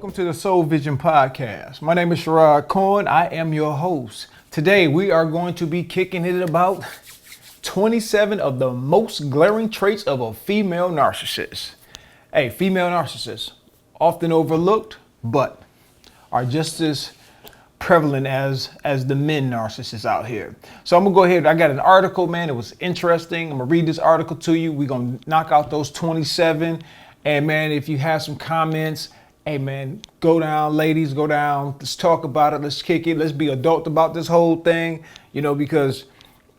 Welcome to the Soul Vision Podcast. My name is Sherrod Cohen. I am your host. Today we are going to be kicking it about 27 of the most glaring traits of a female narcissist. Hey, female narcissists, often overlooked, but are just as prevalent as the men narcissists out here. So I'm gonna go ahead. I got an article, man. It was interesting. I'm gonna read this article to you. We're gonna knock out those 27. And man, if you have some comments, hey man, go down, ladies, go down. Let's talk about it. Let's kick it. Let's be adult about this whole thing, because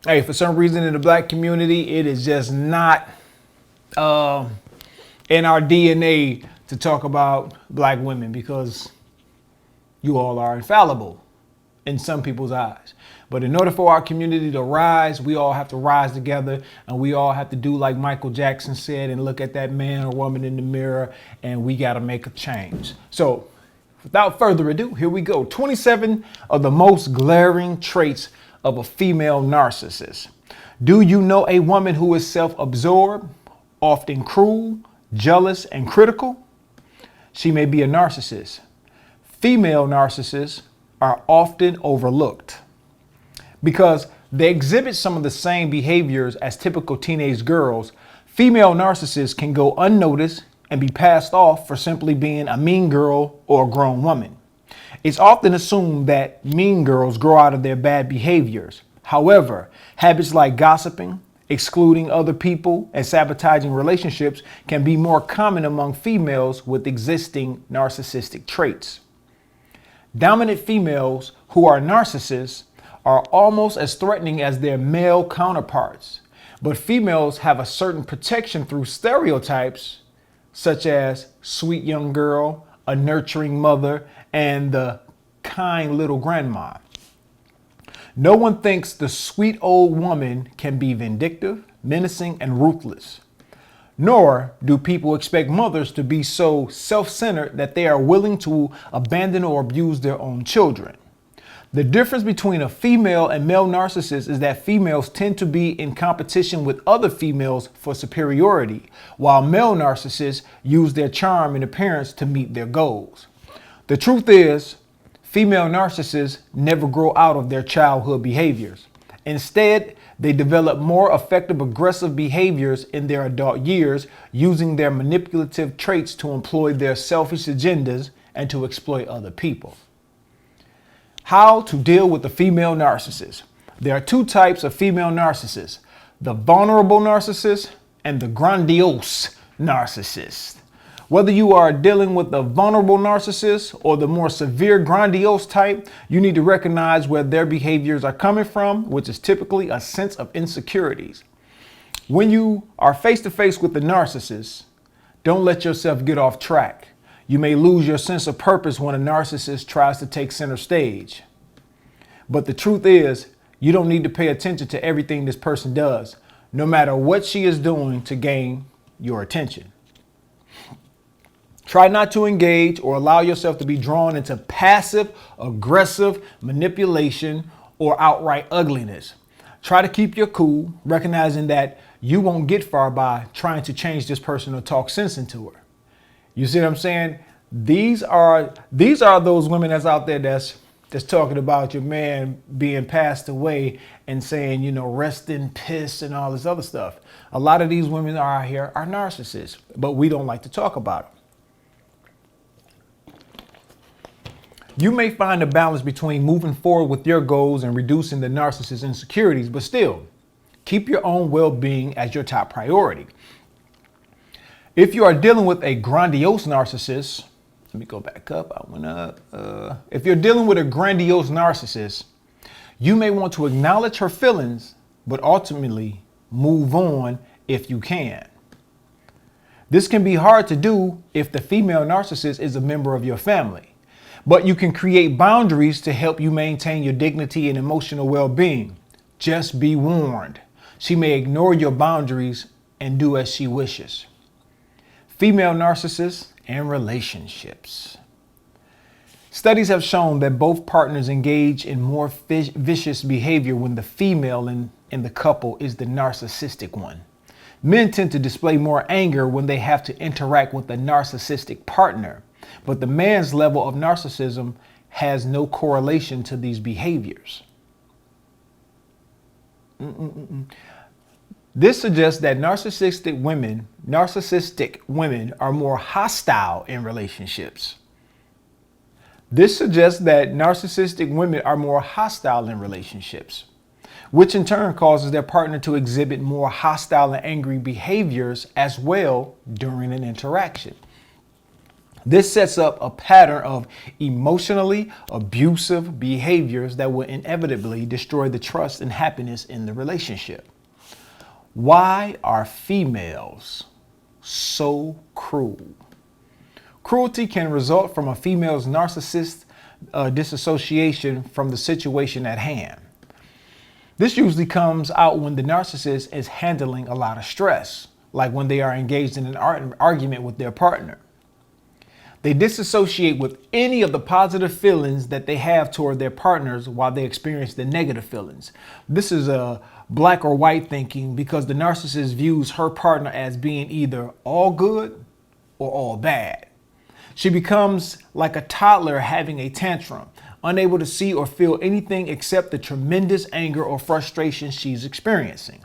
hey, for some reason in the black community, it is just not in our DNA to talk about black women because you all are infallible in some people's eyes. But in order for our community to rise, we all have to rise together, and we all have to do like Michael Jackson said and look at that man or woman in the mirror, and we got to make a change. So without further ado, here we go. 27 of the most glaring traits of a female narcissist. Do you know a woman who is self-absorbed, often cruel, jealous, and critical? She may be a narcissist. Female narcissists are often overlooked because they exhibit some of the same behaviors as typical teenage girls. Female narcissists can go unnoticed and be passed off for simply being a mean girl or a grown woman. It's often assumed that mean girls grow out of their bad behaviors. However, habits like gossiping, excluding other people, and sabotaging relationships can be more common among females with existing narcissistic traits. Dominant females who are narcissists are almost as threatening as their male counterparts, but females have a certain protection through stereotypes such as sweet young girl, a nurturing mother, and the kind little grandma. No one thinks the sweet old woman can be vindictive, menacing, and ruthless. Nor do people expect mothers to be so self-centered that they are willing to abandon or abuse their own children. The difference between a female and male narcissist is that females tend to be in competition with other females for superiority, while male narcissists use their charm and appearance to meet their goals. The truth is, female narcissists never grow out of their childhood behaviors. Instead, they develop more effective aggressive behaviors in their adult years, using their manipulative traits to employ their selfish agendas and to exploit other people. How to deal with the female narcissist. There are two types of female narcissists: the vulnerable narcissist and the grandiose narcissist. Whether you are dealing with the vulnerable narcissist or the more severe grandiose type, you need to recognize where their behaviors are coming from, which is typically a sense of insecurities. When you are face to face with the narcissist, don't let yourself get off track. You may lose your sense of purpose when a narcissist tries to take center stage. But the truth is, you don't need to pay attention to everything this person does, no matter what she is doing to gain your attention. Try not to engage or allow yourself to be drawn into passive, aggressive manipulation or outright ugliness. Try to keep your cool, recognizing that you won't get far by trying to change this person or talk sense into her. You see what I'm saying? These are those women that's out there that's talking about your man being passed away and saying, rest in piss and all this other stuff. A lot of these women are out here are narcissists, but we don't like to talk about them. You may find a balance between moving forward with your goals and reducing the narcissist's insecurities, but still keep your own well-being as your top priority. If you are dealing with a grandiose narcissist, let me go back up. I went up. If you're dealing with a grandiose narcissist, you may want to acknowledge her feelings, but ultimately move on if you can. This can be hard to do if the female narcissist is a member of your family, but you can create boundaries to help you maintain your dignity and emotional well-being. Just be warned. She may ignore your boundaries and do as she wishes. Female narcissists and relationships. Studies have shown that both partners engage in more vicious behavior when the female in the couple is the narcissistic one. Men tend to display more anger when they have to interact with a narcissistic partner. But the man's level of narcissism has no correlation to these behaviors. This suggests that narcissistic women are more hostile in relationships. Which in turn causes their partner to exhibit more hostile and angry behaviors as well during an interaction. This sets up a pattern of emotionally abusive behaviors that will inevitably destroy the trust and happiness in the relationship. Why are females so cruel? Cruelty can result from a female's narcissist disassociation from the situation at hand. This usually comes out when the narcissist is handling a lot of stress, like when they are engaged in an argument with their partner. They disassociate with any of the positive feelings that they have toward their partners while they experience the negative feelings. This is a black or white thinking because the narcissist views her partner as being either all good or all bad. She becomes like a toddler having a tantrum, unable to see or feel anything except the tremendous anger or frustration she's experiencing.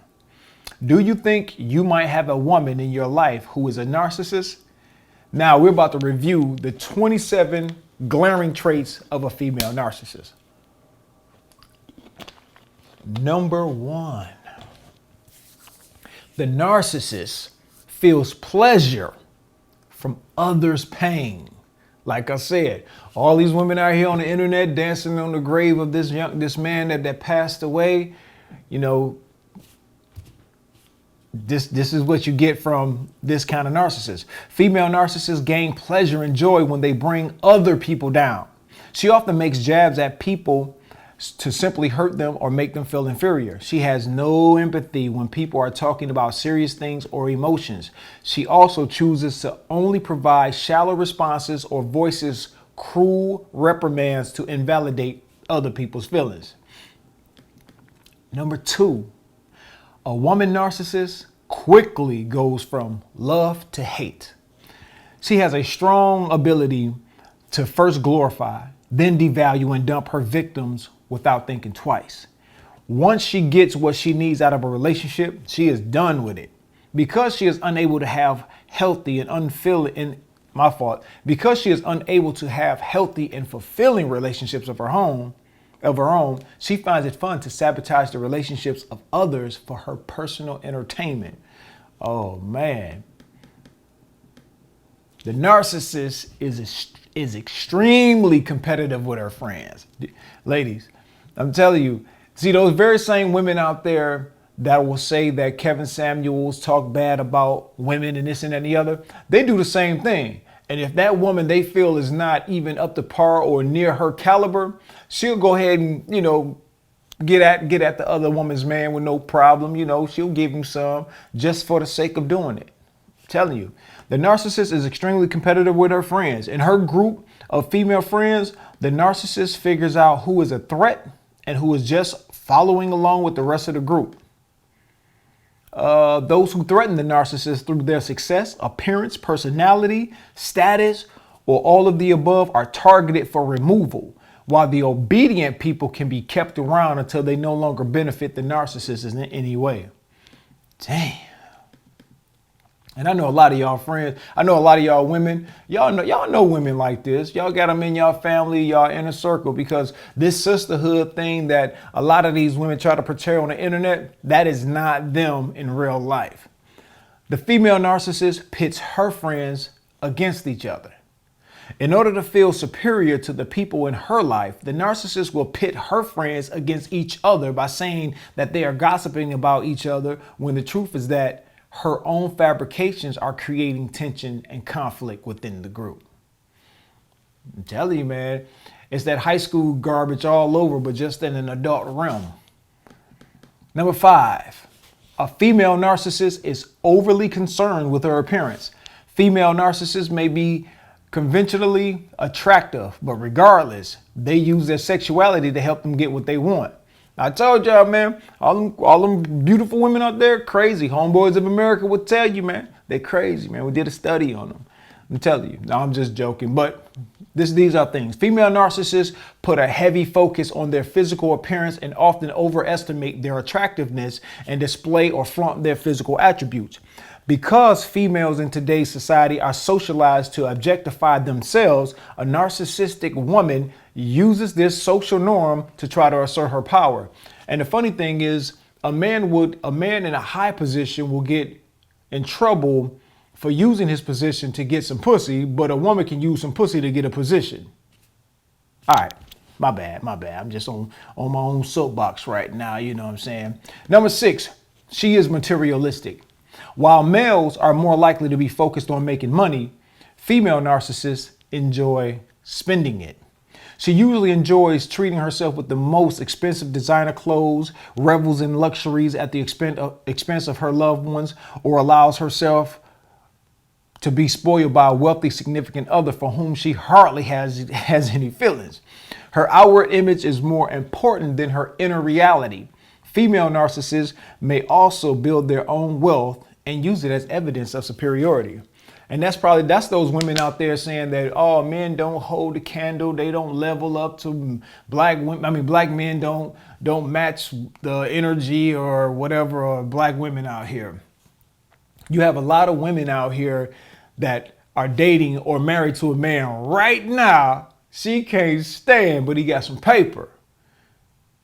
Do you think you might have a woman in your life who is a narcissist? Now we're about to review the 27 glaring traits of a female narcissist. Number 1, the narcissist feels pleasure from others' pain. Like I said, all these women out here on the internet dancing on the grave of this man that passed away, you know, This is what you get from this kind of narcissist. Female narcissists gain pleasure and joy when they bring other people down. She often makes jabs at people to simply hurt them or make them feel inferior. She has no empathy when people are talking about serious things or emotions. She also chooses to only provide shallow responses or voices cruel reprimands to invalidate other people's feelings. Number 2. A woman narcissist quickly goes from love to hate. She has a strong ability to first glorify, then devalue and dump her victims without thinking twice. Once she gets what she needs out of a relationship, she is done with it. Because she is unable to have healthy and fulfilling relationships of her own, she finds it fun to sabotage the relationships of others for her personal entertainment. Oh man. The narcissist is extremely competitive with her friends. Ladies, I'm telling you, see those very same women out there that will say that Kevin Samuels talk bad about women and this and that and the other, they do the same thing. And if that woman they feel is not even up to par or near her caliber, she'll go ahead and, get at the other woman's man with no problem. She'll give him some just for the sake of doing it. I'm telling you, the narcissist is extremely competitive with her friends. In her group of female friends, the narcissist figures out who is a threat and who is just following along with the rest of the group. Those who threaten the narcissist through their success, appearance, personality, status, or all of the above are targeted for removal, while the obedient people can be kept around until they no longer benefit the narcissist in any way. Damn. And I know a lot of y'all friends, I know a lot of y'all women, y'all know women like this. Y'all got them in y'all family, y'all inner circle, because this sisterhood thing that a lot of these women try to portray on the internet, that is not them in real life. The female narcissist pits her friends against each other. In order to feel superior to the people in her life, the narcissist will pit her friends against each other by saying that they are gossiping about each other, when the truth is that her own fabrications are creating tension and conflict within the group. I'm telling you, man, it's that high school garbage all over, but just in an adult realm. Number 5, a female narcissist is overly concerned with her appearance. Female narcissists may be conventionally attractive, but regardless, they use their sexuality to help them get what they want. I told y'all, man, all them beautiful women out there, crazy. Homeboys of America would tell you, man, they're crazy, man. We did a study on them. I'm telling you. No, I'm just joking. But these are things. Female narcissists put a heavy focus on their physical appearance and often overestimate their attractiveness and display or flaunt their physical attributes. Because females in today's society are socialized to objectify themselves, a narcissistic woman uses this social norm to try to assert her power. And the funny thing is, a man in a high position will get in trouble for using his position to get some pussy, but a woman can use some pussy to get a position. All right, my bad. I'm just on my own soapbox right now, you know what I'm saying? Number 6, she is materialistic. While males are more likely to be focused on making money, female narcissists enjoy spending it. She usually enjoys treating herself with the most expensive designer clothes, revels in luxuries at the expense of her loved ones, or allows herself to be spoiled by a wealthy significant other for whom she hardly has any feelings. Her outward image is more important than her inner reality. Female narcissists may also build their own wealth and use it as evidence of superiority. And that's those women out there saying that, oh, men don't hold the candle, they don't level up to black women. I mean, black men don't match the energy or whatever of black women out here. You have a lot of women out here that are dating or married to a man right now. She can't stand, but he got some paper.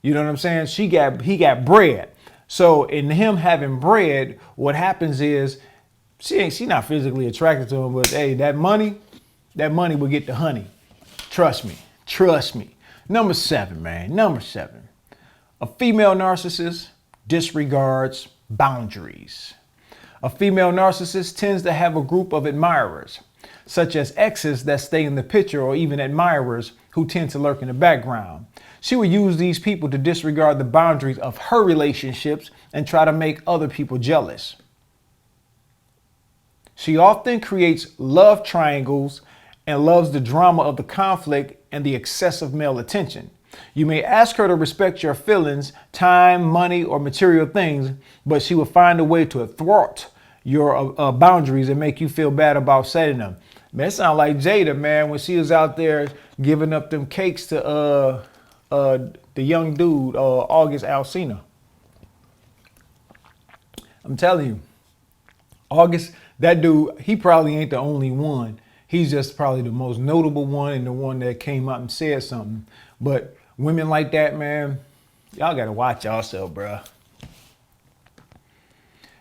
You know what I'm saying? He got bread. So in him having bread, what happens is she not physically attracted to him, but hey, that money will get the honey. Trust me. Number 7, man. Number 7. A female narcissist disregards boundaries. A female narcissist tends to have a group of admirers, such as exes that stay in the picture or even admirers who tend to lurk in the background. She would use these people to disregard the boundaries of her relationships and try to make other people jealous. She often creates love triangles and loves the drama of the conflict and the excessive male attention. You may ask her to respect your feelings, time, money, or material things, but she will find a way to thwart your boundaries and make you feel bad about setting them. Man, it sounds like Jada, man, when she was out there giving up them cakes to the young dude, August Alsina. I'm telling you, August, that dude, he probably ain't the only one. He's just probably the most notable one and the one that came out and said something. But women like that, man, y'all got to watch yourself, bruh.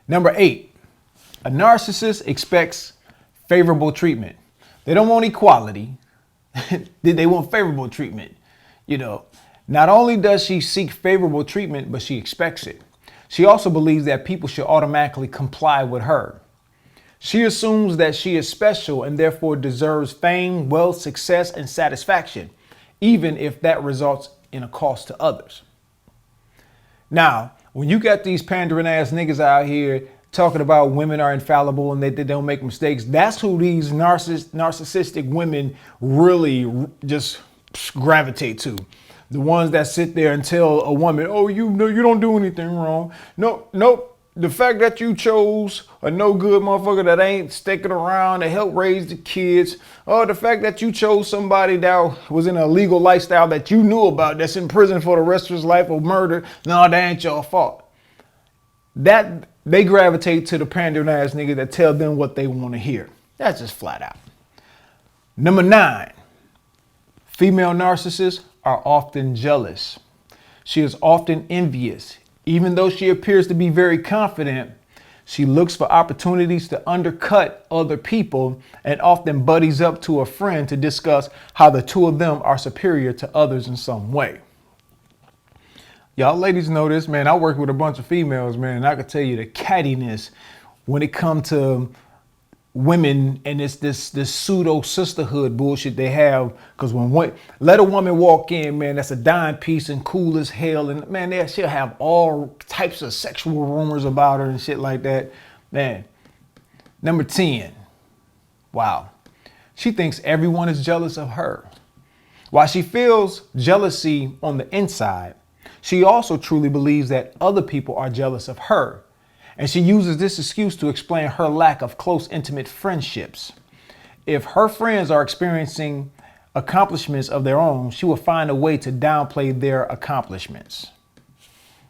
Number 8, a narcissist expects favorable treatment. They don't want equality. They want favorable treatment. You know, not only does she seek favorable treatment, but she expects it. She also believes that people should automatically comply with her. She assumes that she is special and therefore deserves fame, wealth, success, and satisfaction, even if that results in a cost to others. Now, when you got these pandering ass niggas out here talking about women are infallible and they don't make mistakes, that's who these narcissistic women really just gravitate to. The ones that sit there and tell a woman, oh, you know, you don't do anything wrong. Nope. The fact that you chose a no good motherfucker that ain't sticking around to help raise the kids, or the fact that you chose somebody that was in a illegal lifestyle that you knew about that's in prison for the rest of his life or murder, no, that ain't your fault. That they gravitate to the pandering ass nigga that tell them what they want to hear. That's just flat out. Number 9, female narcissists are often jealous. She is often envious. Even though she appears to be very confident, she looks for opportunities to undercut other people and often buddies up to a friend to discuss how the two of them are superior to others in some way. Y'all ladies know this, man. I work with a bunch of females, man, and I can tell you the cattiness when it comes to women and it's this pseudo sisterhood bullshit they have. Because let a woman walk in, man, that's a dime piece and cool as hell, and man, she'll have all types of sexual rumors about her and shit like that, man. Number 10, wow, she thinks everyone is jealous of her. While she feels jealousy on the inside, she also truly believes that other people are jealous of her. And she uses this excuse to explain her lack of close, intimate friendships. If her friends are experiencing accomplishments of their own, she will find a way to downplay their accomplishments.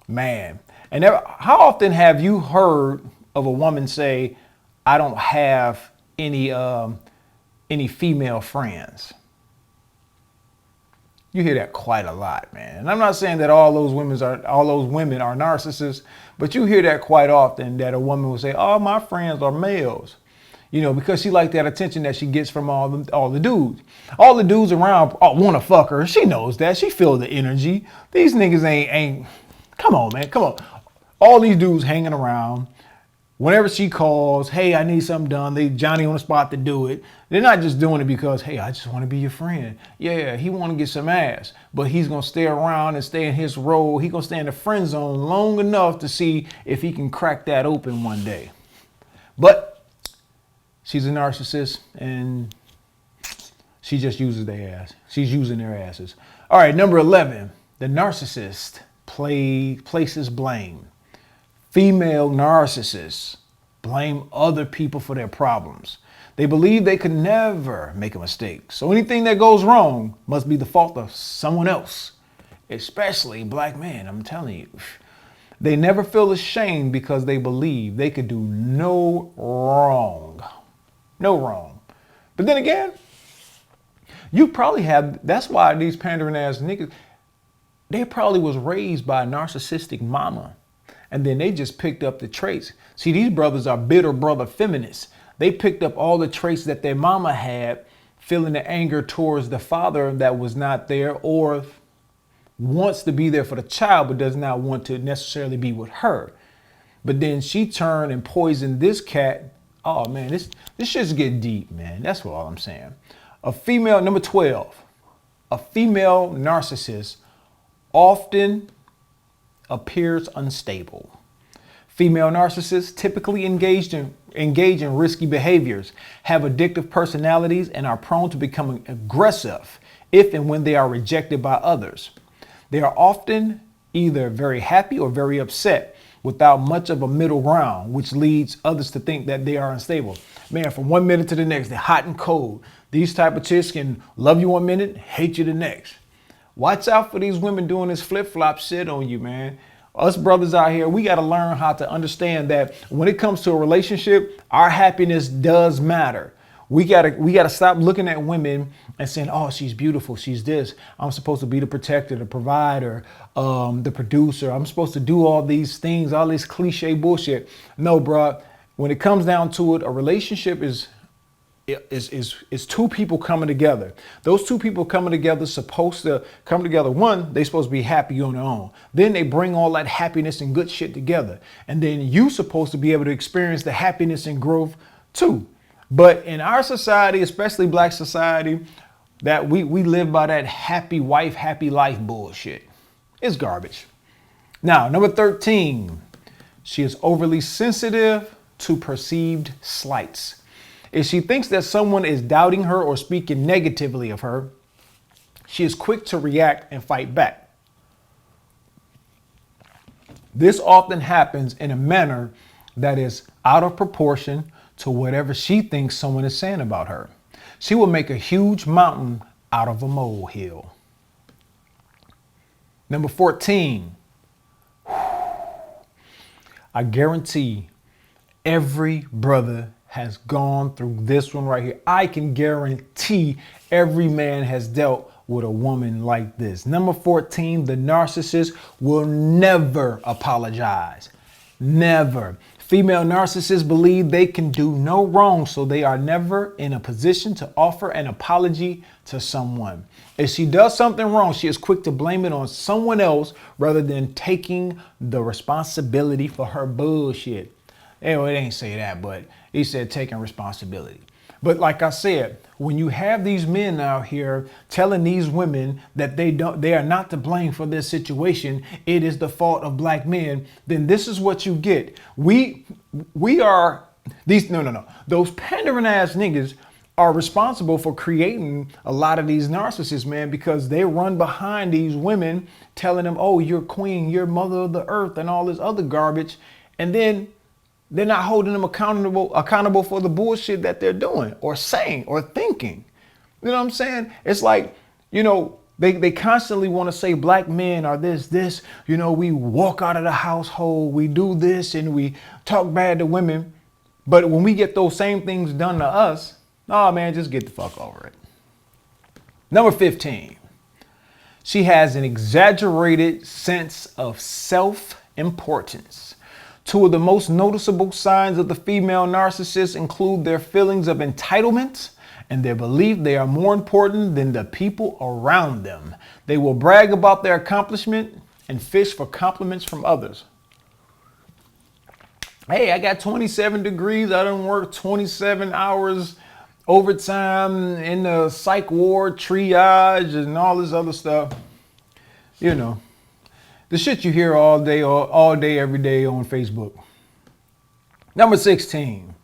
Man. And how often have you heard of a woman say, I don't have any female friends? You hear that quite a lot, man. And I'm not saying that all those women are narcissists, but you hear that quite often, that a woman will say, "Oh, my friends are males," because she like that attention that she gets from all the dudes. All the dudes around want to fuck her. She knows that. She feels the energy. These niggas ain't. Come on, man. Come on. All these dudes hanging around. Whenever she calls, hey, I need something done, they Johnny on the spot to do it. They're not just doing it because, hey, I just want to be your friend. Yeah, he want to get some ass, but he's going to stay around and stay in his role. He's going to stay in the friend zone long enough to see if he can crack that open one day. But she's a narcissist, and she just uses their ass. She's using their asses. All right, number 11, the narcissist places blame. Female narcissists blame other people for their problems. They believe they could never make a mistake. So anything that goes wrong must be the fault of someone else, especially black men. I'm telling you. They never feel ashamed because they believe they could do no wrong. No wrong. But then again, you probably have, that's why these pandering ass niggas, they probably was raised by a narcissistic mama. And then they just picked up the traits. See, these brothers are bitter brother feminists. They picked up all the traits that their mama had, feeling the anger towards the father that was not there, or wants to be there for the child, but does not want to necessarily be with her. But then she turned and poisoned this cat. Oh man, this shit's getting deep, man. That's all I'm saying. Number 12, a female narcissist often appears unstable. Female narcissists typically engage in risky behaviors, have addictive personalities, and are prone to becoming aggressive if and when they are rejected by others. They are often either very happy or very upset without much of a middle ground, which leads others to think that they are unstable. Man, from one minute to the next, they're hot and cold. These type of chicks can love you one minute, hate you the next. Watch out for these women doing this flip-flop shit on you, man. Us brothers out here, we got to learn how to understand that when it comes to a relationship, our happiness does matter. We gotta stop looking at women and saying, oh, she's beautiful, she's this. I'm supposed to be the protector, the provider, the producer. I'm supposed to do all these things, all this cliche bullshit. No, bro. When it comes down to it, a relationship is two people coming together. Those two people coming together supposed to come together. One, they supposed to be happy on their own. Then they bring all that happiness and good shit together. And then you supposed to be able to experience the happiness and growth too. But in our society, especially black society, that we live by that happy wife, happy life bullshit. It's garbage. Now, number 13, she is overly sensitive to perceived slights. If she thinks that someone is doubting her or speaking negatively of her, she is quick to react and fight back. This often happens in a manner that is out of proportion to whatever she thinks someone is saying about her. She will make a huge mountain out of a molehill. Number 14, I guarantee every brother has gone through this one right here. I can guarantee every man has dealt with a woman like this. Number 14, the narcissist will never apologize. Never. Female narcissists believe they can do no wrong, so they are never in a position to offer an apology to someone. If she does something wrong, she is quick to blame it on someone else rather than taking the responsibility for her bullshit. Anyway, it ain't say that, but he said taking responsibility. But like I said, when you have these men out here telling these women that they are not to blame for this situation, it is the fault of black men, then this is what you get. Those pandering ass niggas are responsible for creating a lot of these narcissists, man, because they run behind these women telling them, oh, you're queen, you're mother of the earth and all this other garbage. And then they're not holding them accountable for the bullshit that they're doing or saying or thinking. You know what I'm saying? It's like, they constantly want to say black men are this, we walk out of the household, we do this and we talk bad to women. But when we get those same things done to us, oh man, just get the fuck over it. Number 15, she has an exaggerated sense of self-importance. Two of the most noticeable signs of the female narcissist include their feelings of entitlement and their belief they are more important than the people around them. They will brag about their accomplishment and fish for compliments from others. Hey, I got 27 degrees. I done worked 27 hours overtime in the psych ward, triage, and all this other stuff. The shit you hear all day, every day on Facebook. Number 16,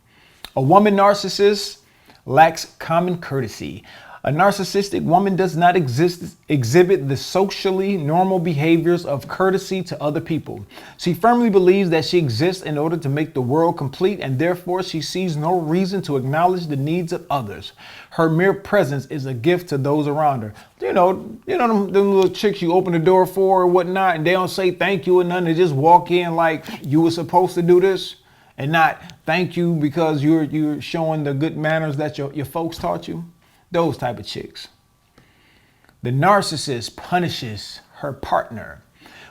a woman narcissist lacks common courtesy. A narcissistic woman does not exhibit the socially normal behaviors of courtesy to other people. She firmly believes that she exists in order to make the world complete, and therefore she sees no reason to acknowledge the needs of others. Her mere presence is a gift to those around her. Them little chicks you open the door for or whatnot, and they don't say thank you or nothing. They just walk in like you were supposed to do this, and not thank you because you're showing the good manners that your folks taught you. Those type of chicks. The narcissist punishes her partner.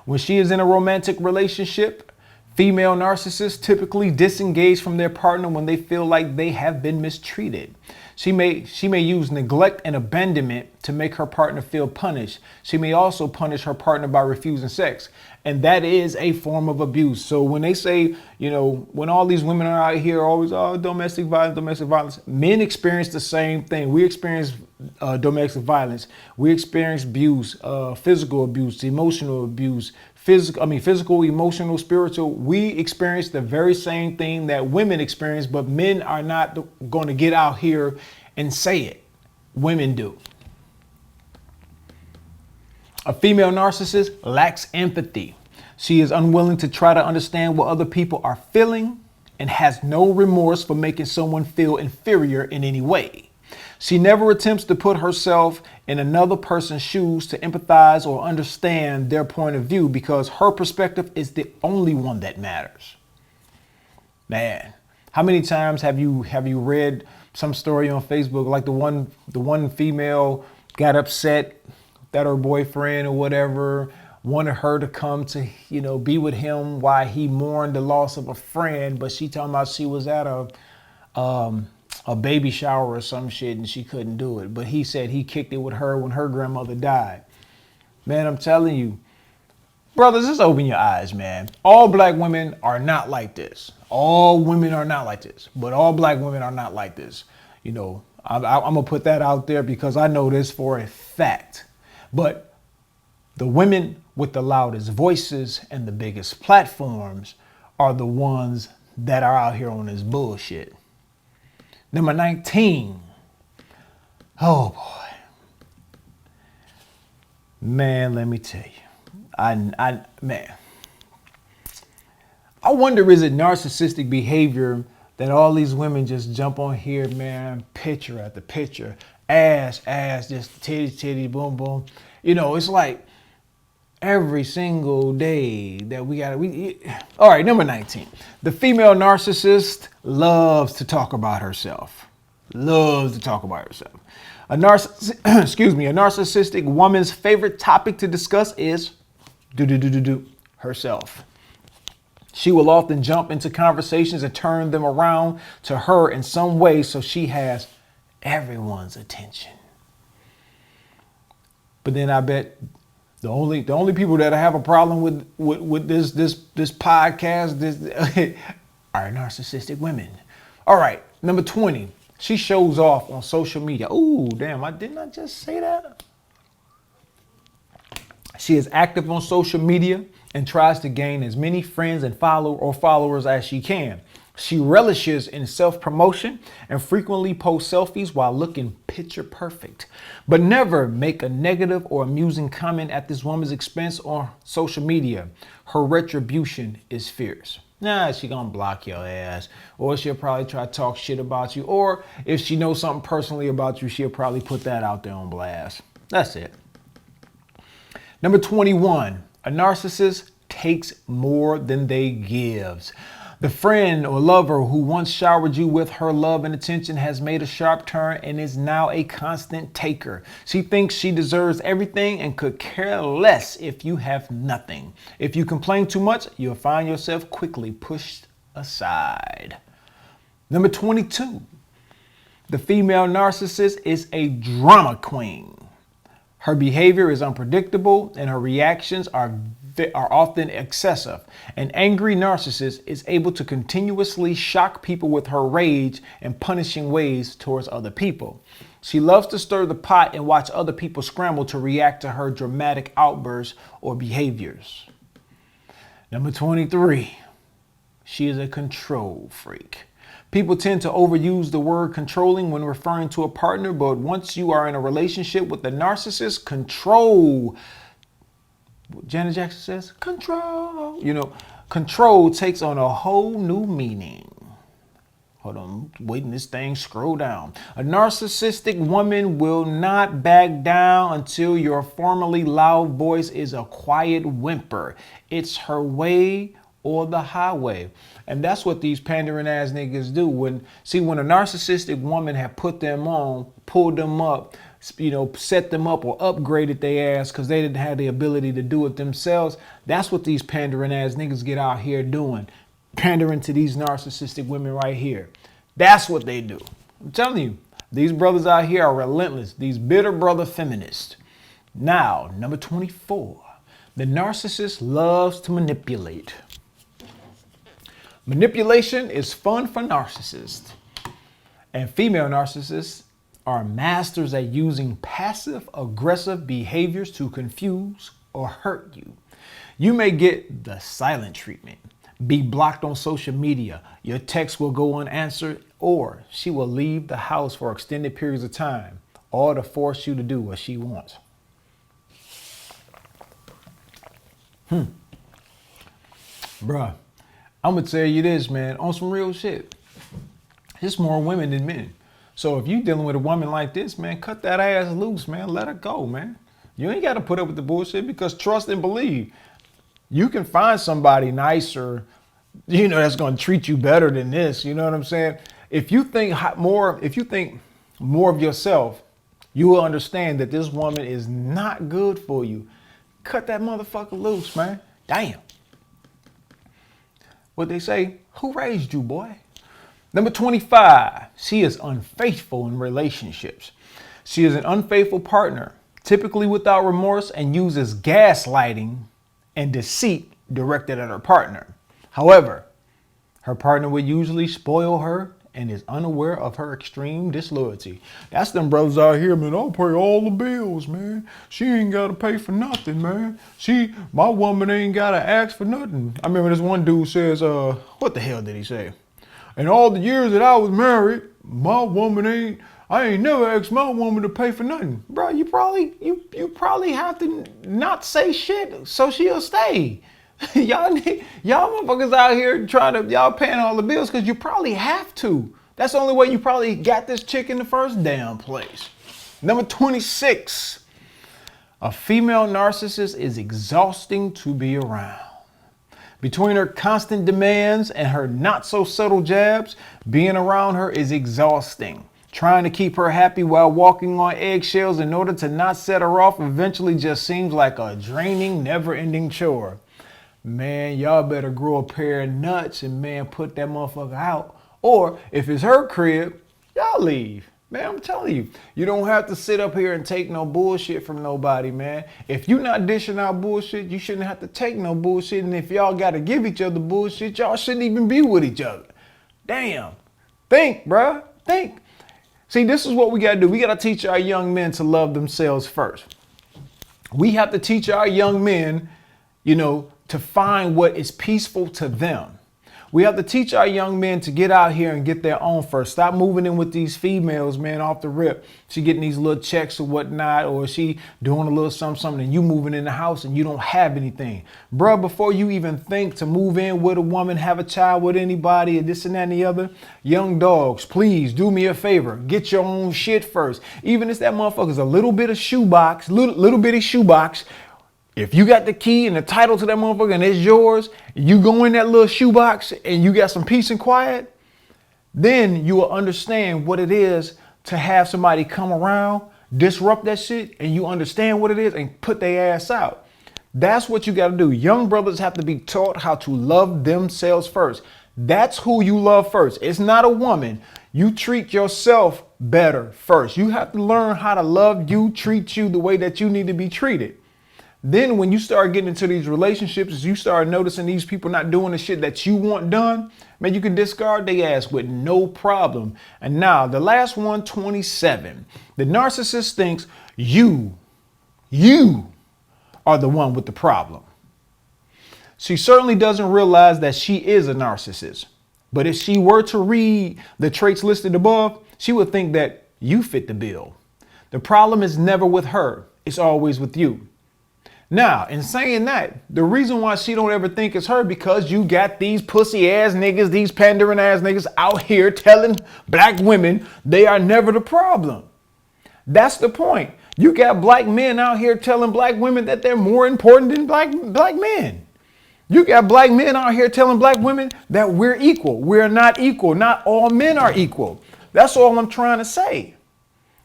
When she is in a romantic relationship, female narcissists typically disengage from their partner when they feel like they have been mistreated. She may use neglect and abandonment to make her partner feel punished. She may also punish her partner by refusing sex. And that is a form of abuse. So when they say, when all these women are out here always, domestic violence, men experience the same thing. We experience domestic violence. We experience abuse, physical abuse, emotional abuse, physical, emotional, spiritual. We experience the very same thing that women experience, but men are not going to get out here and say it. Women do. A female narcissist lacks empathy. She is unwilling to try to understand what other people are feeling and has no remorse for making someone feel inferior in any way. She never attempts to put herself in another person's shoes to empathize or understand their point of view because her perspective is the only one that matters. Man, how many times have you read some story on Facebook like the one female got upset that her boyfriend or whatever wanted her to come to, be with him while he mourned the loss of a friend, but she talking about she was at a baby shower or some shit and she couldn't do it. But he said he kicked it with her when her grandmother died. Man, I'm telling you, brothers, just open your eyes, man. All black women are not like this. All women are not like this, but all black women are not like this. I'm gonna put that out there because I know this for a fact. But the women with the loudest voices and the biggest platforms are the ones that are out here on this bullshit. Number 19. Oh boy. Man, let me tell you. I wonder, is it narcissistic behavior that all these women just jump on here, man, picture after picture, ass, just titty, boom, boom. It's like every single day that all right, number 19. The female narcissist loves to talk about herself. A narcissistic woman's favorite topic to discuss is herself. She will often jump into conversations and turn them around to her in some way so she has everyone's attention. But then I bet the only people that have a problem with this podcast are narcissistic women. All right, number 20. She shows off on social media. Oh, damn, didn't I just say that? She is active on social media and tries to gain as many friends and followers as she can. She relishes in self-promotion and frequently posts selfies while looking picture perfect. But never make a negative or amusing comment at this woman's expense on social media. Her retribution is fierce. Nah, she gonna block your ass. Or she'll probably try to talk shit about you. Or if she knows something personally about you, she'll probably put that out there on blast. That's it. Number 21, a narcissist takes more than they gives. The friend or lover who once showered you with her love and attention has made a sharp turn and is now a constant taker. She thinks she deserves everything and could care less if you have nothing. If you complain too much, you'll find yourself quickly pushed aside. Number 22, the female narcissist is a drama queen. Her behavior is unpredictable and her reactions are often excessive. An angry narcissist is able to continuously shock people with her rage and punishing ways towards other people. She loves to stir the pot and watch other people scramble to react to her dramatic outbursts or behaviors. Number 23, she is a control freak. People tend to overuse the word controlling when referring to a partner, but once you are in a relationship with the narcissist, control, Janet Jackson says, control. Control takes on a whole new meaning. Hold on, waiting this thing scroll down. A narcissistic woman will not back down until your formerly loud voice is a quiet whimper. It's her way or the highway. And that's what these pandering ass niggas do. When a narcissistic woman had put them on, pulled them up, set them up or upgraded their ass because they didn't have the ability to do it themselves. That's what these pandering ass niggas get out here doing. Pandering to these narcissistic women right here. That's what they do. I'm telling you, these brothers out here are relentless. These bitter brother feminists. Now, number 24, the narcissist loves to manipulate. Manipulation is fun for narcissists. And female narcissists are masters at using passive-aggressive behaviors to confuse or hurt you. You may get the silent treatment, be blocked on social media, your text will go unanswered, or she will leave the house for extended periods of time, all to force you to do what she wants. Bruh, I'm gonna tell you this, man, on some real shit. There's more women than men. So if you dealing with a woman like this, man, cut that ass loose, man. Let her go, man. You ain't got to put up with the bullshit because trust and believe. You can find somebody nicer, that's going to treat you better than this. You know what I'm saying? If you think more of yourself, you will understand that this woman is not good for you. Cut that motherfucker loose, man. Damn. What they say, who raised you, boy? Number 25, she is unfaithful in relationships. She is an unfaithful partner, typically without remorse, and uses gaslighting and deceit directed at her partner. However, her partner would usually spoil her and is unaware of her extreme disloyalty. That's them brothers out here, man. I'll pay all the bills, man. She ain't got to pay for nothing, man. My woman ain't got to ask for nothing. I remember this one dude says, what the hell did he say? In all the years that I was married, I ain't never asked my woman to pay for nothing. Bro, you probably have to not say shit so she'll stay. y'all motherfuckers out here y'all paying all the bills because you probably have to. That's the only way you probably got this chick in the first damn place. Number 26, a female narcissist is exhausting to be around. Between her constant demands and her not so subtle jabs, being around her is exhausting. Trying to keep her happy while walking on eggshells in order to not set her off eventually just seems like a draining, never-ending chore. Man, y'all better grow a pair of nuts and, man, put that motherfucker out. Or if it's her crib, y'all leave. Man, I'm telling you, you don't have to sit up here and take no bullshit from nobody, man. If you're not dishing out bullshit, you shouldn't have to take no bullshit. And if y'all got to give each other bullshit, y'all shouldn't even be with each other. Damn. Think, bruh. Think. See, this is what we got to do. We got to teach our young men to love themselves first. We have to teach our young men, to find what is peaceful to them. We have to teach our young men to get out here and get their own first. Stop moving in with these females, man, off the rip. She getting these little checks or whatnot, or she doing a little something, and you moving in the house and you don't have anything. Bruh, before you even think to move in with a woman, have a child with anybody, and this and that and the other, young dogs, please do me a favor. Get your own shit first. Even if that motherfucker's a little bit of shoebox, little bitty shoebox, if you got the key and the title to that motherfucker and it's yours, you go in that little shoebox and you got some peace and quiet, then you will understand what it is to have somebody come around, disrupt that shit, and you understand what it is and put their ass out. That's what you got to do. Young brothers have to be taught how to love themselves first. That's who you love first. It's not a woman. You treat yourself better first. You have to learn how to love you, treat you the way that you need to be treated. Then when you start getting into these relationships, you start noticing these people not doing the shit that you want done, man, you can discard their ass with no problem. And now the last one, 27. The narcissist thinks you are the one with the problem. She certainly doesn't realize that she is a narcissist. But if she were to read the traits listed above, she would think that you fit the bill. The problem is never with her. It's always with you. Now, in saying that, the reason why she don't ever think it's her, because you got these pussy ass niggas, these pandering ass niggas out here telling black women they are never the problem. That's the point. You got black men out here telling black women that they're more important than black men. You got black men out here telling black women that we're equal. We're not equal. Not all men are equal. That's all I'm trying to say.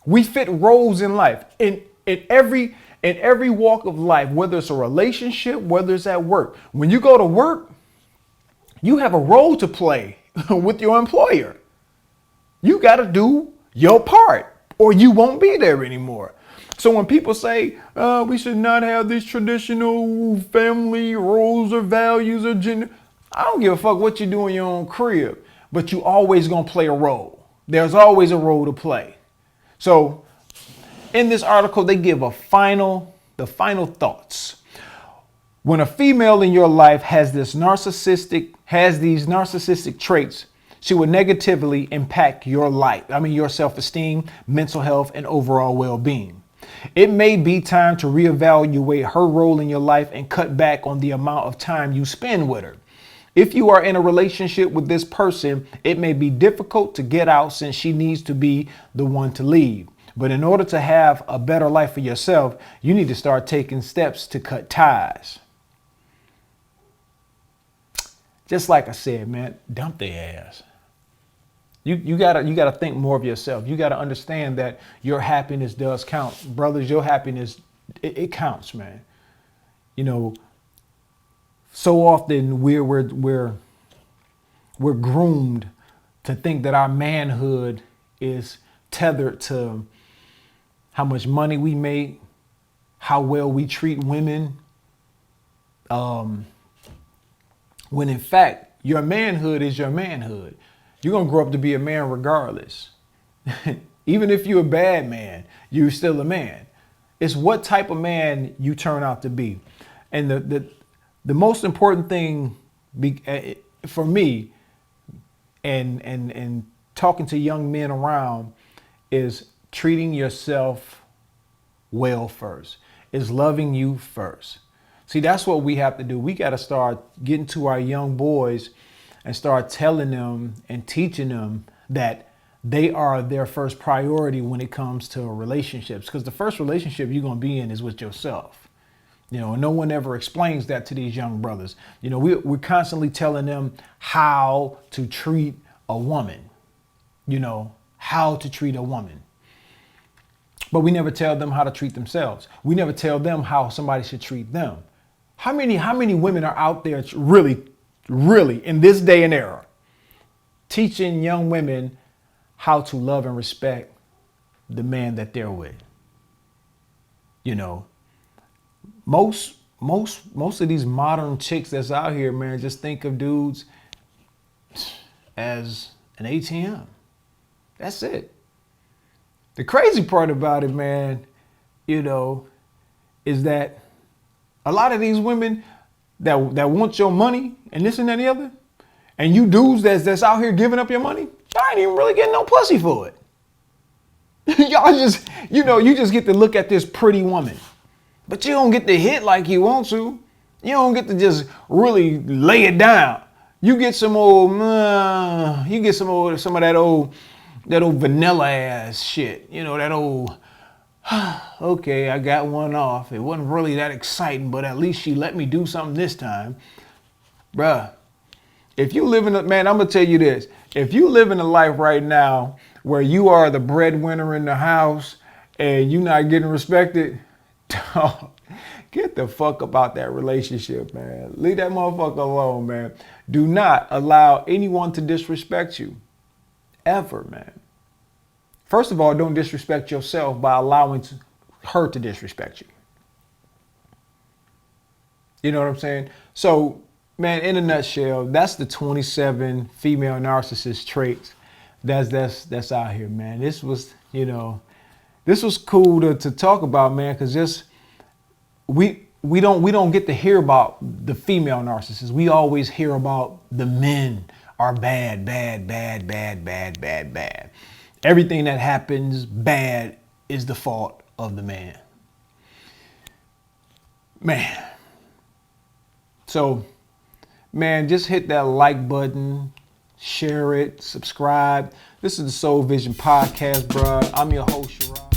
We fit roles in life. In every walk of life, whether it's a relationship, whether it's at work. When you go to work, you have a role to play with your employer. You got to do your part or you won't be there anymore. So when people say we should not have these traditional family roles or values or gender, I don't give a fuck what you do in your own crib, but you always going to play a role. There's always a role to play. So in this article, they give the final thoughts. When a female in your life has these narcissistic traits, she will negatively impact your life. Your self-esteem, mental health, and overall well-being. It may be time to reevaluate her role in your life and cut back on the amount of time you spend with her. If you are in a relationship with this person, it may be difficult to get out since she needs to be the one to leave. But in order to have a better life for yourself, you need to start taking steps to cut ties. Just like I said, man, dump their ass. You gotta think more of yourself. You gotta understand that your happiness does count. Brothers, your happiness, it counts, man. So often we're groomed to think that our manhood is tethered to how much money we make, how well we treat women. When in fact, your manhood is your manhood. You're going to grow up to be a man regardless. Even if you're a bad man, you're still a man. It's what type of man you turn out to be. And the most important thing for me and talking to young men around is treating yourself well first, is loving you first. See, that's what we have to do. We got to start getting to our young boys and start telling them and teaching them that they are their first priority when it comes to relationships. Because the first relationship you're going to be in is with yourself. No one ever explains that to these young brothers. We're constantly telling them how to treat a woman, how to treat a woman. But we never tell them how to treat themselves. We never tell them how somebody should treat them. How many women are out there really in this day and era teaching young women how to love and respect the man that they're with? Most of these modern chicks that's out here, man, just think of dudes as an ATM. That's it. The crazy part about it, man, is that a lot of these women that want your money and this and that and the other, And you dudes that's out here giving up your money, y'all ain't even really getting no pussy for it. Y'all just, you just get to look at this pretty woman, but you don't get to hit like you want to. You don't get to just really lay it down. You get some old, some of that old vanilla ass shit. That old, okay, I got one off. It wasn't really that exciting, but at least she let me do something this time. Bruh, if you live in a, man, I'm gonna tell you this. If you live in a life right now where you are the breadwinner in the house and you're not getting respected, get the fuck about that relationship, man. Leave that motherfucker alone, man. Do not allow anyone to disrespect you. Ever, man. First of all, don't disrespect yourself by allowing her to disrespect you. You know what I'm saying? So, man, in a nutshell, that's the 27 female narcissist traits that's out here, man. This was, this was cool to talk about, man, because just we don't get to hear about the female narcissists. We always hear about the men are bad. Everything that happens bad is the fault of the man. Man. So, man, just hit that like button, share it, subscribe. This is the Soul Vision Podcast, bro. I'm your host, Sherrod.